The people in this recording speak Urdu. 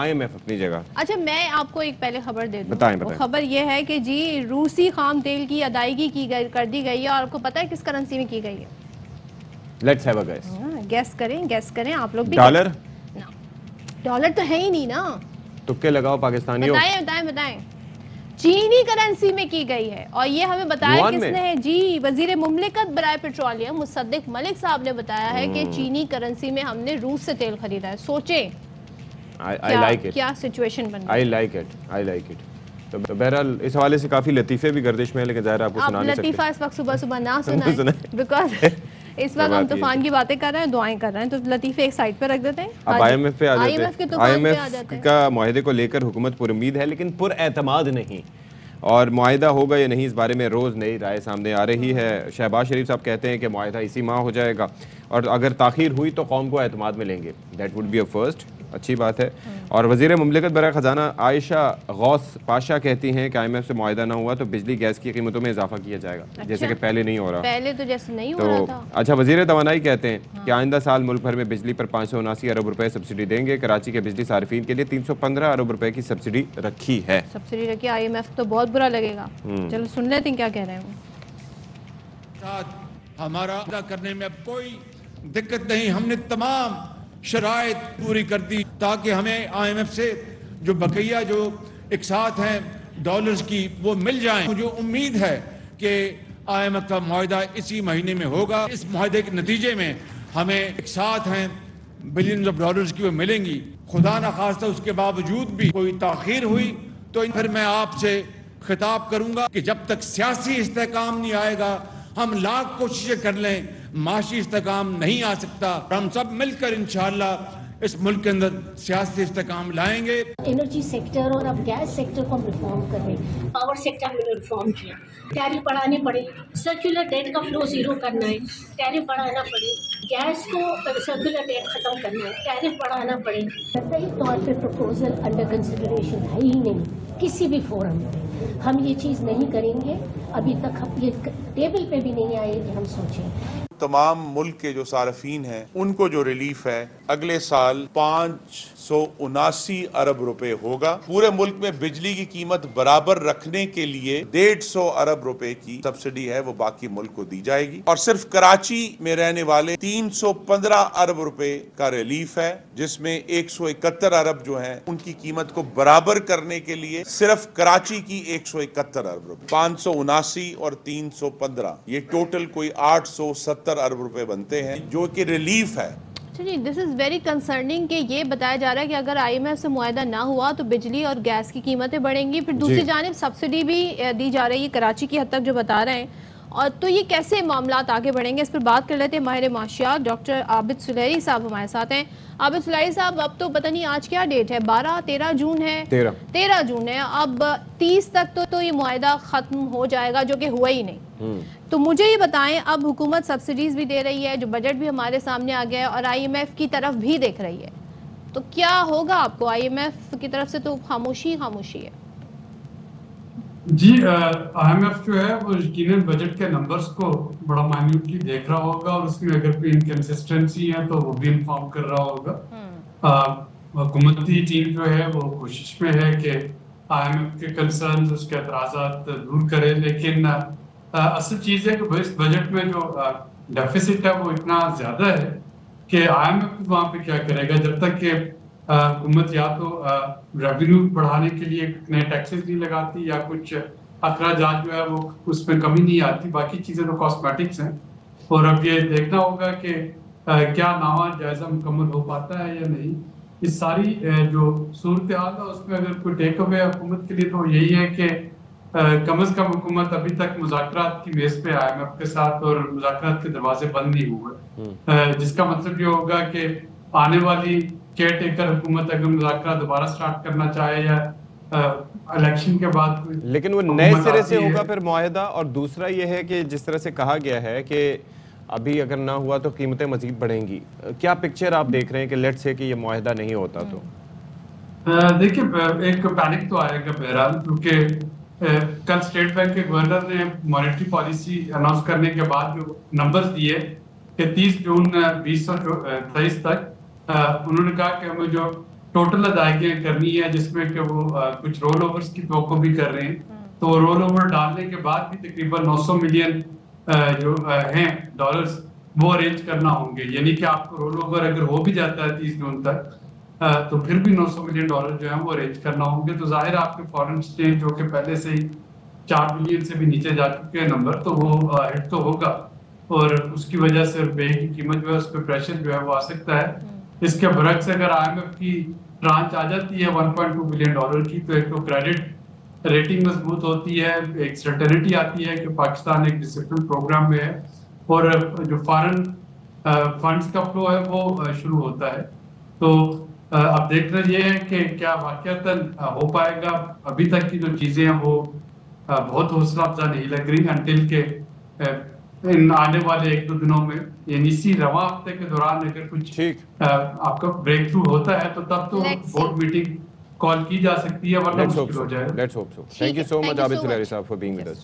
IMF اپنی جگہ. اچھا میں آپ کو ایک پہلے خبر دے دوں. بتائیں. وہ خبر یہ ہے کہ جی روسی خام تیل کی ادائیگی کر دی گئی ہے. اور آپ کو پتہ ہے کس کرنسی میں کی گئی ہے؟ Let's have a guess. Guess کریں آپ لوگ بھی. ڈالر. ڈالر تو ہے ہی نہیں نا. تکے لگاؤ پاکستانیوں. بتائیں. چینی کرنسی میں کی گئی ہے. اور یہ ہمیں بتایا کس نے ہے؟ جی وزیر مملکت برائے پیٹرولیم مصدق ملک صاحب نے بتایا ہے کہ چینی کرنسی میں ہم نے روس سے تیل خریدا ہے. سوچیں کیا سچویشن بن گئی. I like it. تو بہرحال اس حوالے سے کافی لطیفے بھی گردش میں ہے، لیکن ظاہر آپ کو سنا نہیں سکتے. لطیفہ اس وقت صبح نہ سنائیں بیکاز اس وقت ہم طوفان کی باتیں کر رہے ہیں، دعائیں کر رہے ہیں، تو لطیفے ایک سائڈ پہ رکھ دیتے ہیں. اب IMF پہ آ جاتے ہیں. IMF کا معاہدے کو لے کر حکومت پر امید ہے لیکن پر اعتماد نہیں، اور معاہدہ ہوگا یا نہیں اس بارے میں روز نئی رائے سامنے آ رہی ہے. شہباز شریف صاحب کہتے ہیں کہ معاہدہ اسی ماہ ہو جائے گا، اور اگر تاخیر ہوئی تو قوم کو اعتماد میں لیں گے. That would be a first. اچھی بات ہے. اور وزیر مملکت برائے خزانہ عائشہ غوث پاشا کہتی ہیں کہ IMF سے معاہدہ نہ ہوا تو بجلی گیس کی قیمتوں میں اضافہ کیا جائے گا، جیسے کہ پہلے نہیں ہو رہا. پہلے تو جیسے نہیں ہو رہا تھا. اچھا وزیر توانائی کہتے ہیں کہ آئندہ سال ملک بھر میں بجلی پر 579 ارب روپے سبسڈی دیں گے. کراچی کے بجلی صارفین کے لیے 315 ارب روپے کی سبسڈی رکھی ہے. IMF تو بہت برا لگے گا. چلو سن لیتے ہیں کیا کہہ رہے ہیں. ہمارا کرنے میں اب کوئی دقت نہیں. ہم نے تمام شرائط پوری کر دی تاکہ ہمیں IMF سے جو بقیہ جو اقساط ہیں ڈالرز کی وہ مل جائیں. مجھے امید ہے کہ IMF کا معاہدہ اسی مہینے میں ہوگا. اس معاہدے کے نتیجے میں ہمیں اقساط ہیں بلینز آف ڈالرز کی وہ ملیں گی. خدا نخواستہ اس کے باوجود بھی کوئی تاخیر ہوئی تو پھر میں آپ سے خطاب کروں گا کہ جب تک سیاسی استحکام نہیں آئے گا ہم لاکھ کوششیں کر لیں معاشی استحکام نہیں آ سکتا. ہم سب مل کر انشاءاللہ اس ملک کے اندر سیاسی استحکام لائیں گے. انرجی سیکٹر اور اب گیس سیکٹر کو ہم ریفارم کر رہے ہیں. پاور سیکٹر میں ریفارم کیا، ٹیرف بڑھانے پڑے، سرکولر ڈیٹ کا فلو زیرو کرنا ہے، ٹیرف بڑھانا پڑے، گیس کو سرکولر ڈیٹ ختم کرنا ہے، ٹیرف بڑھانا پڑے. صحیح طور پہ پروپوزل انڈر کنسیڈریشن ہے ہی نہیں کسی بھی فورم میں. ہم یہ چیز نہیں کریں گے ابھی تک ہم یہ ٹیبل پہ بھی نہیں آئے کہ ہم سوچیں. تمام ملک کے جو صارفین ہیں ان کو جو ریلیف ہے اگلے سال 579 ارب روپے ہوگا. پورے ملک میں بجلی کی قیمت برابر رکھنے کے لیے 150 ارب روپے کی سبسڈی ہے وہ باقی ملک کو دی جائے گی. اور صرف کراچی میں رہنے والے 315 ارب روپے کا ریلیف ہے، جس میں 171 ارب جو ہیں ان کی قیمت کو برابر کرنے کے لیے صرف کراچی کی 171 ارب روپے، 579 اور 315 یہ ٹوٹل کوئی 870 ارب روپے بنتے ہیں جو کہ ریلیف ہے. جی دس از ویری کنسرننگ کہ یہ بتایا جا رہا ہے کہ اگر IMF سے معاہدہ نہ ہوا تو بجلی اور گیس کی قیمتیں بڑھیں گی. پھر دوسری جانب سبسڈی بھی دی جا رہی ہے کراچی کی حد تک جو بتا رہے ہیں. اور تو یہ کیسے معاملات آگے بڑھیں گے اس پر بات کر لیتے ہیں. ماہر معاشیات ڈاکٹر عابد سلیری صاحب ہمارے ساتھ ہیں. عابد سلیری صاحب اب تو پتہ نہیں آج کیا ڈیٹ ہے، 13 جون ہے. 13 جون ہے. اب 30 تک تو یہ معاہدہ ختم ہو جائے گا جو کہ ہوا ہی نہیں. تو مجھے یہ بتائیں اب حکومت سبسڈیز بھی دے رہی ہے، جو بجٹ بھی ہمارے سامنے آ گیا ہے، اور IMF کی طرف بھی دیکھ رہی ہے، تو کیا ہوگا آپ کو؟ IMF کی طرف سے تو خاموشی ہے. جی IMF جو ہے وہ یقیناً بجٹ کے نمبرز کو بڑا مائنیوٹلی دیکھ رہا ہوگا، اور اس میں اگر کوئی انکنسسٹنسی ہے تو وہ بھی انفارم کر رہا ہوگا. حکومتی ٹیم جو ہے وہ کوشش میں ہے کہ IMF کے کنسرنز، اس کے اعتراضات دور کرے. لیکن اصل چیز ہے کہ اس بجٹ میں جو ڈیفیسٹ ہے وہ اتنا زیادہ ہے کہ IMF وہاں پہ کیا کرے گا جب تک کہ حکومت یا تو ریونیو بڑھانے کے لیے نئے ٹیکسز نہیں لگاتی یا کچھ اخراجات جو ہے وہ اس میں کمی نہیں آتی. باقی چیزیں تو کاسمیٹکس ہیں، اور اب یہ دیکھنا ہوگا کہ کیا نامہ جائزہ مکمل ہو پاتا ہے یا نہیں. اس ساری جو صورتحال ہے اس میں اگر کوئی ٹیک اوے حکومت کے لیے تو یہی ہے کہ کم از کم حکومت ابھی تک مذاکرات کی میز پہ IMF کے ساتھ، اور مذاکرات کے دروازے بند نہیں ہوئے، جس کا مطلب یہ ہوگا کہ آنے والی کیئر ٹیکر حکومت اگر مذاکرات دوبارہ سٹارٹ کرنا چاہے یا الیکشن کے بعد، لیکن وہ نئے سرے سے ہوگا پھر معاہدہ. اور دوسرا یہ ہے کہ جس طرح سے کہا گیا ہے کہ ابھی اگر نہ ہوا تو قیمتیں مزید بڑھیں گی. کیا پکچر آپ دیکھ رہے ہیں کہ لیٹ سے کہ یہ معاہدہ نہیں ہوتا تو؟ دیکھیں ایک پینک تو آئے گا بہرحال، کیونکہ کل اسٹیٹ بینک کے گورنر نے مانیٹری پالیسی اناؤنس کرنے کے بعد جو نمبرز دیے کہ 30 جون 2023 تک انہوں نے کہا کہ ہمیں جو ٹوٹل ادائیگیاں کرنی ہے جس میں کہ وہ کچھ رول اوورز کی توقع بھی کر رہے ہیں، تو رول اوور ڈالنے کے بعد بھی تقریباً 900 ملین جو ہیں ڈالرز وہ ارینج کرنا ہوں گے، یعنی کہ آپ کو رول اوور اگر ہو بھی جاتا ہے 30 جون تک تو پھر بھی 900 ملین ڈالر جو ہیں وہ ارینج کرنا ہوں گے. تو ظاہر آپ کے فارن ایکسچینج جو کہ پہلے سے ہی 4 بلین سے بھی نیچے جا چکے ہیں نمبر، تو وہ ہٹ تو ہوگا اور اس کی وجہ سے روپے کی قیمت جو ہے اس پہ پریشر جو ہے وہ آ سکتا ہے. اس کے برعکس اگر IMF کی ٹرانچ آ جاتی ہے 1.2 بلین ڈالر کی تو ایک تو کریڈٹ ریٹنگ مضبوط ہوتی ہے، ایک سرٹنٹی آتی ہے کہ پاکستان ایک ڈسپلن پروگرام میں ہے اور جو فارن فنڈز کا فلو ہے وہ شروع ہوتا ہے. تو اب دیکھنا یہ ہے کہ کیا واقعتاً ہو پائے گا. ابھی تک کی جو چیزیں ہیں وہ بہت حوصلہ افزا نہیں لگ رہی انٹل کہ ان آنے والے 1-2 دنوں میں یعنی اسی رواں ہفتے کے دوران اگر کچھ آپ کا بریک تھرو ہوتا ہے تو تب تو بورڈ میٹنگ کال کی جا سکتی ہے ورنہ مشکل ہو جائے. Let's hope so. Thank you so much, Abid Suleri صاحب, for being with us.